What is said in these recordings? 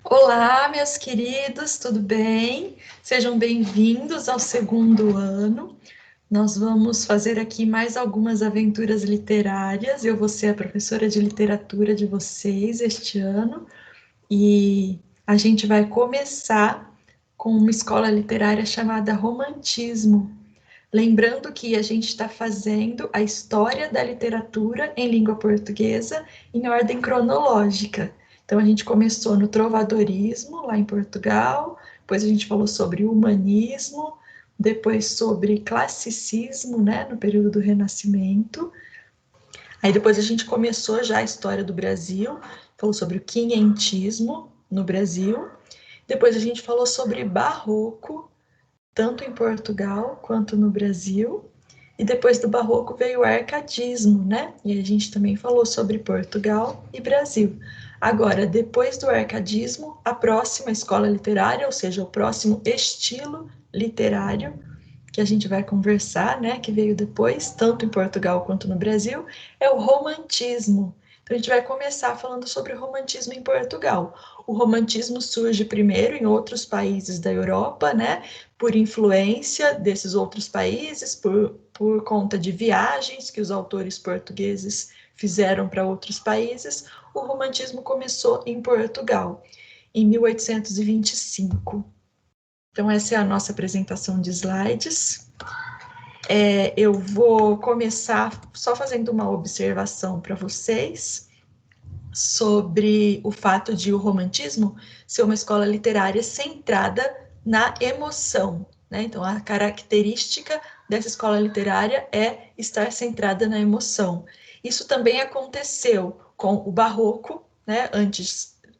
Olá, meus queridos, tudo bem? Sejam bem-vindos ao segundo ano. Nós vamos fazer aqui mais algumas aventuras literárias. Eu vou ser a professora de literatura de vocês este ano e a gente vai começar com uma escola literária chamada Romantismo. Lembrando que a gente está fazendo a história da literatura em língua portuguesa em ordem cronológica. Então, a gente começou no trovadorismo, lá em Portugal, depois a gente falou sobre humanismo, depois sobre classicismo, né, no período do Renascimento. Aí depois a gente começou já a história do Brasil, falou sobre o quinhentismo no Brasil. Depois a gente falou sobre barroco, tanto em Portugal quanto no Brasil. E depois do Barroco veio o Arcadismo, né? E a gente também falou sobre Portugal e Brasil. Agora, depois do Arcadismo, a próxima escola literária, ou seja, o próximo estilo literário que a gente vai conversar, né, que veio depois, tanto em Portugal quanto no Brasil, é o romantismo. Então, a gente vai começar falando sobre o romantismo em Portugal. O romantismo surge primeiro em outros países da Europa, né, por influência desses outros países, por conta de viagens que os autores portugueses fizeram para outros países. O romantismo começou em Portugal, em 1825. Então, essa é a nossa apresentação de slides. Eu vou começar só fazendo uma observação para vocês sobre o fato de o romantismo ser uma escola literária centrada na emoção, né? Então, a característica dessa escola literária é estar centrada na emoção. Isso também aconteceu com o barroco, né?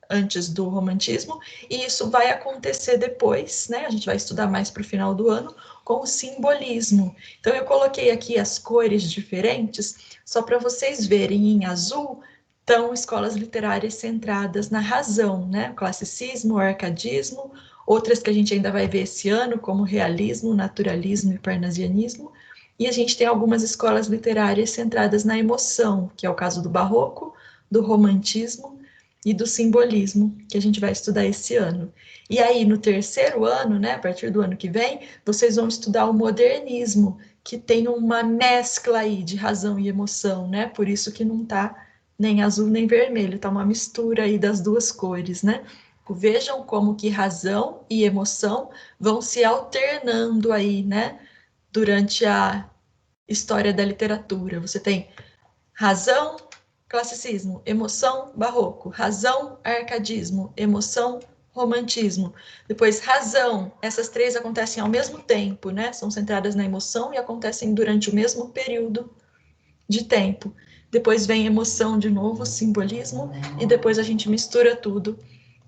Antes do romantismo, e isso vai acontecer depois, né? A gente vai estudar mais para o final do ano, com o simbolismo. Então, eu coloquei aqui as cores diferentes, só para vocês verem. Em azul estão escolas literárias centradas na razão, né? O classicismo, o arcadismo, outras que a gente ainda vai ver esse ano, como realismo, naturalismo e parnasianismo. E a gente tem algumas escolas literárias centradas na emoção, que é o caso do barroco, do romantismo e do simbolismo, que a gente vai estudar esse ano. E aí, no terceiro ano, né, a partir do ano que vem, vocês vão estudar o modernismo, que tem uma mescla aí de razão e emoção, né? Por isso que não está nem azul nem vermelho, está uma mistura aí das duas cores, né? Vejam como que razão e emoção vão se alternando aí, né? Durante a história da literatura. Você tem razão, classicismo, emoção, barroco, razão, arcadismo, emoção, romantismo. Depois, razão, essas três acontecem ao mesmo tempo, né? São centradas na emoção e acontecem durante o mesmo período de tempo. Depois vem emoção de novo, simbolismo, e depois a gente mistura tudo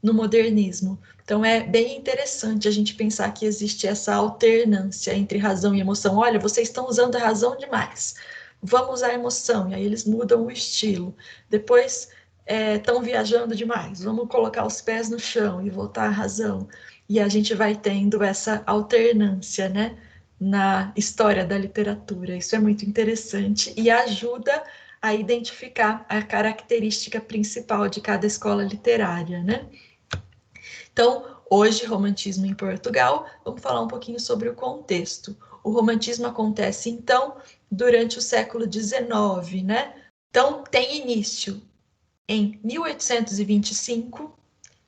no modernismo. Então é bem interessante a gente pensar que existe essa alternância entre razão e emoção. Olha, vocês estão usando a razão demais, vamos usar a emoção, e aí eles mudam o estilo. Depois estão viajando demais, vamos colocar os pés no chão e voltar à razão. E a gente vai tendo essa alternância, né, na história da literatura. Isso é muito interessante e ajuda a identificar a característica principal de cada escola literária, né? Então, hoje, romantismo em Portugal, vamos falar um pouquinho sobre o contexto. O romantismo acontece, então, durante o século XIX, né? Então, tem início em 1825,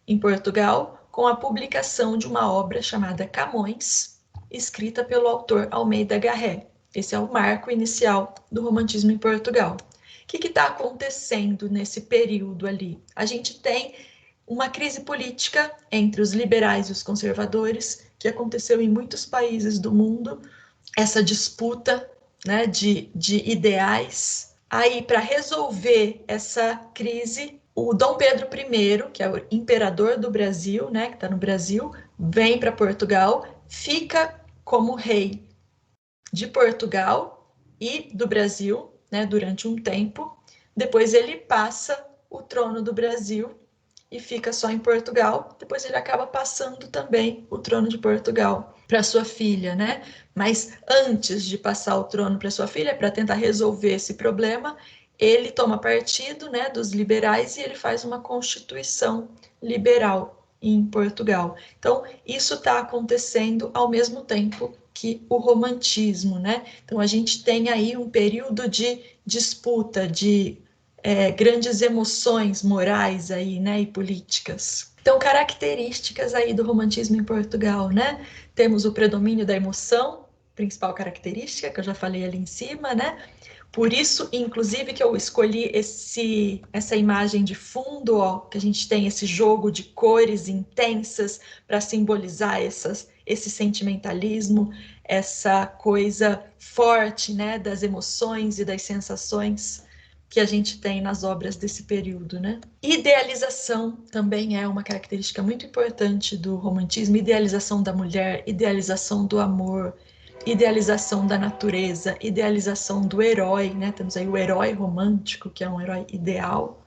em Portugal, com a publicação de uma obra chamada Camões, escrita pelo autor Almeida Garré. Esse é o marco inicial do romantismo em Portugal. O que está acontecendo nesse período ali? A gente tem uma crise política entre os liberais e os conservadores, que aconteceu em muitos países do mundo, essa disputa, né, de ideais. Aí, para resolver essa crise, o Dom Pedro I, que é o imperador do Brasil, né, que está no Brasil, vem para Portugal, fica como rei de Portugal e do Brasil, né, durante um tempo. Depois ele passa o trono do Brasil e fica só em Portugal. Depois ele acaba passando também o trono de Portugal para sua filha, né? Mas antes de passar o trono para sua filha, para tentar resolver esse problema, ele toma partido, né, dos liberais e ele faz uma constituição liberal. em Portugal. Então, isso está acontecendo ao mesmo tempo que o romantismo, né? Então, a gente tem aí um período de disputa, de grandes emoções morais aí, né, e políticas. Então, características aí do romantismo em Portugal, né? Temos o predomínio da emoção, principal característica, que eu já falei ali em cima, né? Por isso, inclusive, que eu escolhi essa imagem de fundo, ó, que a gente tem esse jogo de cores intensas para simbolizar esse sentimentalismo, essa coisa forte, né, das emoções e das sensações que a gente tem nas obras desse período, né? Idealização também é uma característica muito importante do romantismo, idealização da mulher, idealização do amor, idealização da natureza, idealização do herói, né? Temos aí o herói romântico, que é um herói ideal,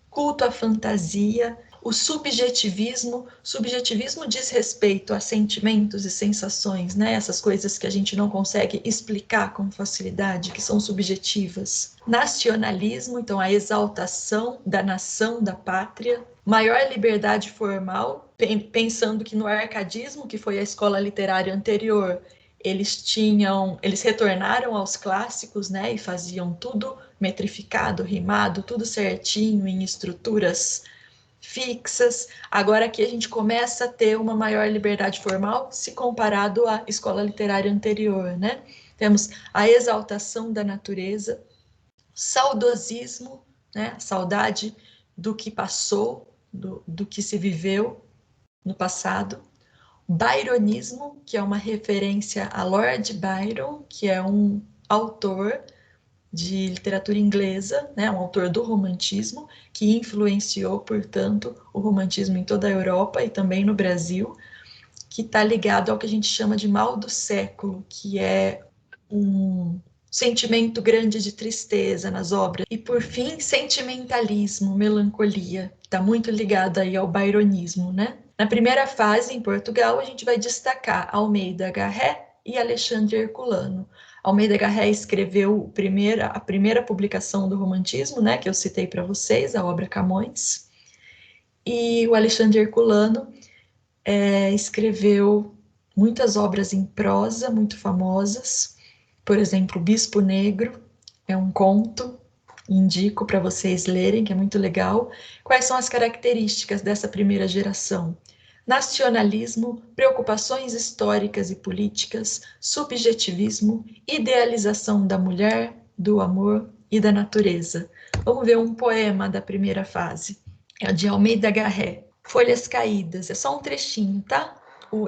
culto à fantasia, o subjetivismo. Subjetivismo diz respeito a sentimentos e sensações, né? Essas coisas que a gente não consegue explicar com facilidade, que são subjetivas. Nacionalismo, então a exaltação da nação, da pátria. Maior liberdade formal, pensando que no arcadismo, que foi a escola literária anterior, eles retornaram aos clássicos, né, e faziam tudo metrificado, rimado, tudo certinho, em estruturas fixas. Agora aqui a gente começa a ter uma maior liberdade formal se comparado à escola literária anterior, né? Temos a exaltação da natureza, saudosismo, né? A saudade do que passou, do que se viveu no passado. Byronismo, que é uma referência a Lord Byron, que é um autor de literatura inglesa, né, um autor do romantismo, que influenciou, portanto, o romantismo em toda a Europa e também no Brasil, que está ligado ao que a gente chama de mal do século, que é um sentimento grande de tristeza nas obras. E, por fim, sentimentalismo, melancolia, está muito ligado aí ao byronismo, né? Na primeira fase, em Portugal, a gente vai destacar Almeida Garré e Alexandre Herculano. Almeida Garré escreveu a primeira publicação do romantismo, né, que eu citei para vocês, a obra Camões, e o Alexandre Herculano escreveu muitas obras em prosa muito famosas, por exemplo, Bispo Negro, é um conto, indico para vocês lerem, que é muito legal. Quais são as características dessa primeira geração? Nacionalismo, preocupações históricas e políticas, subjetivismo, idealização da mulher, do amor e da natureza. Vamos ver um poema da primeira fase. É o de Almeida Garré. Folhas caídas, é só um trechinho, tá?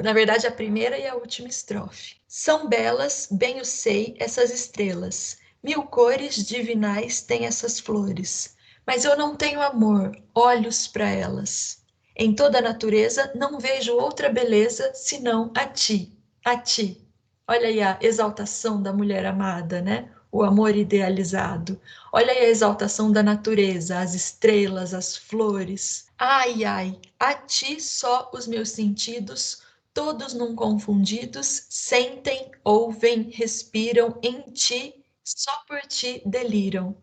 Na verdade, a primeira e a última estrofe. São belas, bem o sei, essas estrelas. 1000 cores divinais têm essas flores. Mas eu não tenho amor, olhos para elas. Em toda a natureza não vejo outra beleza senão a ti, a ti. Olha aí a exaltação da mulher amada, né? O amor idealizado. Olha aí a exaltação da natureza, as estrelas, as flores. Ai, ai, a ti só os meus sentidos, todos num confundidos, sentem, ouvem, respiram, em ti, só por ti deliram.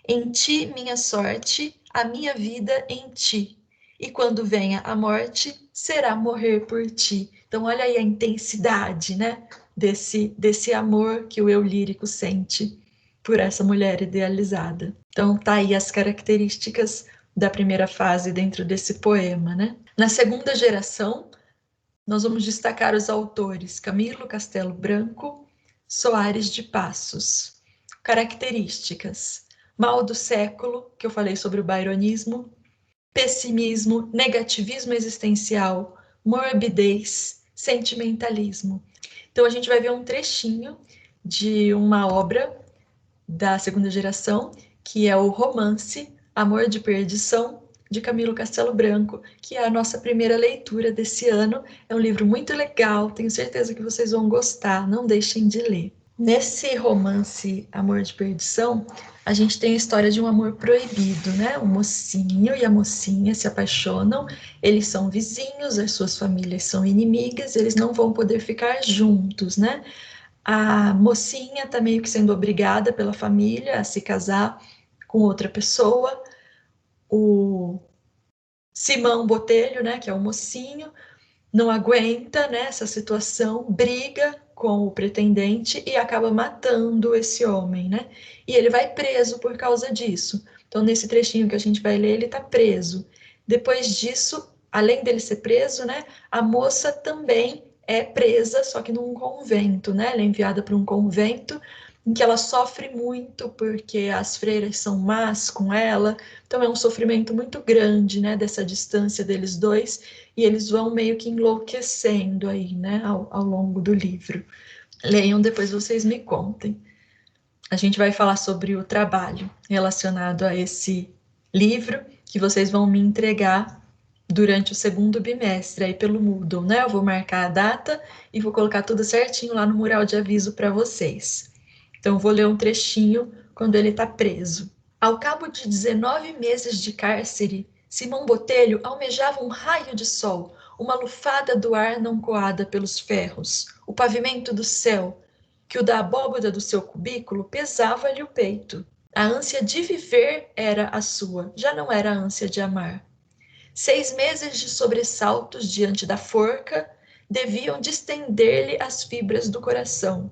Em ti minha sorte, a minha vida em ti. E quando venha a morte, será morrer por ti. Então, olha aí a intensidade, né? Desse amor que o eu lírico sente por essa mulher idealizada. Então, tá aí as características da primeira fase dentro desse poema, né? Na segunda geração, nós vamos destacar os autores Camilo Castelo Branco, Soares de Passos. Características: mal do século, que eu falei sobre o byronismo, pessimismo, negativismo existencial, morbidez, sentimentalismo. Então a gente vai ver um trechinho de uma obra da segunda geração, que é o romance Amor de Perdição, de Camilo Castelo Branco, que é a nossa primeira leitura desse ano. É um livro muito legal, tenho certeza que vocês vão gostar, não deixem de ler. Nesse romance Amor de Perdição, a gente tem a história de um amor proibido, né? O mocinho e a mocinha se apaixonam, eles são vizinhos, as suas famílias são inimigas, eles não vão poder ficar juntos, né? A mocinha está meio que sendo obrigada pela família a se casar com outra pessoa. O Simão Botelho, né, que é o mocinho, não aguenta, né, essa situação, briga com o pretendente e acaba matando esse homem, né? E ele vai preso por causa disso. Então, nesse trechinho que a gente vai ler, ele está preso. Depois disso, além dele ser preso, né, a moça também é presa, só que num convento, né? Ela é enviada para um convento em que ela sofre muito porque as freiras são más com ela. Então é um sofrimento muito grande, né, dessa distância deles dois, e eles vão meio que enlouquecendo aí, né, ao longo do livro. Leiam, depois vocês me contem. A gente vai falar sobre o trabalho relacionado a esse livro que vocês vão me entregar durante o segundo bimestre aí pelo Moodle, né? Eu vou marcar a data e vou colocar tudo certinho lá no mural de aviso para vocês. Então, eu vou ler um trechinho quando ele está preso. Ao cabo de 19 meses de cárcere, Simão Botelho almejava um raio de sol, uma lufada do ar não coada pelos ferros, o pavimento do céu, que o da abóbada do seu cubículo pesava-lhe o peito. A ânsia de viver era a sua, já não era a ânsia de amar. 6 meses de sobressaltos diante da forca deviam distender-lhe as fibras do coração.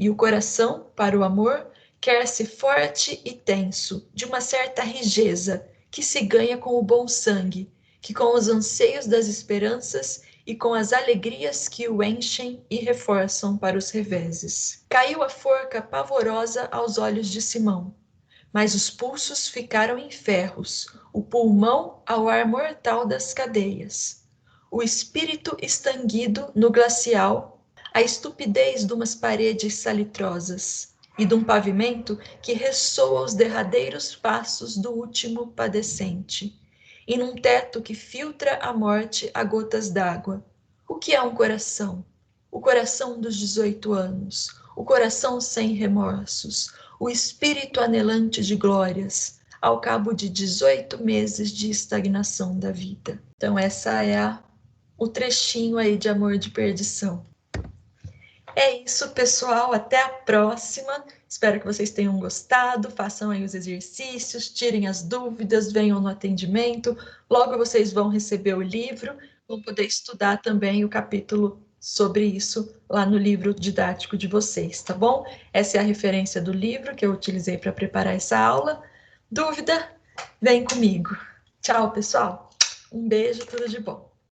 E o coração, para o amor, quer-se forte e tenso, de uma certa rijeza, que se ganha com o bom sangue, que com os anseios das esperanças e com as alegrias que o enchem e reforçam para os reveses. Caiu a forca pavorosa aos olhos de Simão, mas os pulsos ficaram em ferros, o pulmão ao ar mortal das cadeias, o espírito estanguido no glacial, a estupidez de umas paredes salitrosas e de um pavimento que ressoa os derradeiros passos do último padecente, e num teto que filtra a morte a gotas d'água. O que é um coração? O coração dos 18 anos, o coração sem remorsos, o espírito anelante de glórias, ao cabo de 18 meses de estagnação da vida. Então, essa é o trechinho aí de Amor de Perdição. É isso, pessoal. Até a próxima. Espero que vocês tenham gostado. Façam aí os exercícios, tirem as dúvidas, venham no atendimento. Logo vocês vão receber o livro, vão poder estudar também o capítulo sobre isso lá no livro didático de vocês, tá bom? Essa é a referência do livro que eu utilizei para preparar essa aula. Dúvida? Vem comigo. Tchau, pessoal. Um beijo, tudo de bom.